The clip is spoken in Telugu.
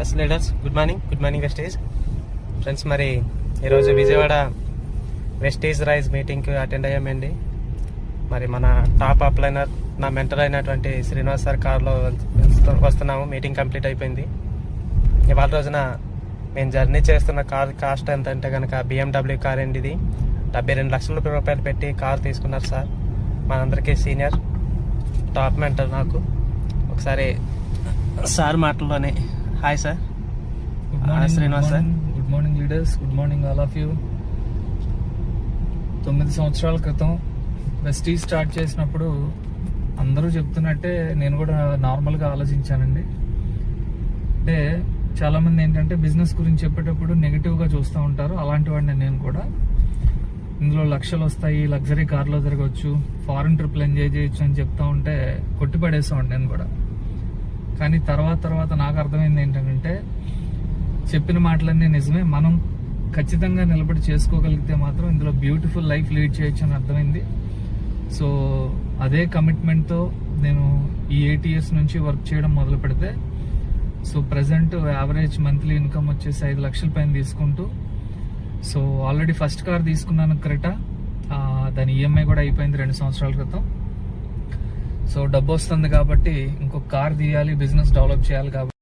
Yes leaders, good morning Vestige friends. మరి ఈరోజు విజయవాడ వెస్టేజ్ రైజ్ మీటింగ్కి అటెండ్ అయ్యామండి. మరి మన టాప్ అప్లైనర్, నా మెంటర్ అయినటువంటి శ్రీనివాస్ సార్ కార్లో వస్తున్నాము. మీటింగ్ కంప్లీట్ అయిపోయింది. ఇవాళ రోజున మేము జర్నీ చేస్తున్న కార్ కాస్ట్ ఎంత అంటే కనుక BMW కార్ అండి. ఇది 72 లక్షల రూపాయలు పెట్టి కార్ తీసుకున్నారు సార్. మనందరికీ సీనియర్, టాప్ మెంటర్. నాకు ఒకసారి సార్ మాటల్లోనే hi sir. Srinivas sir. Good morning leaders, good morning all of you. 9 సంవత్సరాల క్రితం వెస్టీజ్ స్టార్ట్ చేసినప్పుడు అందరూ చెప్తున్నట్టే నేను కూడా నార్మల్గా ఆలోచించానండి. అంటే చాలామంది ఏంటంటే బిజినెస్ గురించి చెప్పేటప్పుడు నెగిటివ్గా చూస్తూ ఉంటారు. అలాంటి వాడిని నేను కూడా. ఇందులో లక్షలు వస్తాయి, లగ్జరీ కార్లో తిరగవచ్చు, ఫారెన్ ట్రిప్లు ఎంజాయ్ చేయొచ్చు అని చెప్తా ఉంటే కొట్టిపడేసామండి నేను కూడా. కానీ తర్వాత నాకు అర్థమైంది ఏంటంటే చెప్పిన మాటలన్నీ నిజమే. మనం ఖచ్చితంగా నిలబడి చేసుకోగలిగితే మాత్రం ఇందులో బ్యూటిఫుల్ లైఫ్ లీడ్ చేయొచ్చు అని అర్థమైంది. సో అదే కమిట్మెంట్తో నేను ఈ 8 years నుంచి వర్క్ చేయడం మొదలు పెడితే, so present average monthly income వచ్చేసి 5 లక్షల పైన తీసుకుంటూ, సో ఆల్రెడీ ఫస్ట్ కార్ తీసుకున్నాను క్రెటా. దాని EMI కూడా అయిపోయింది 2 సంవత్సరాల క్రితం. సో డబ్బు వస్తుంది కాబట్టి ఇంకొక కార్ తీయాలి, బిజినెస్ డెవలప్ చేయాలి కాబట్టి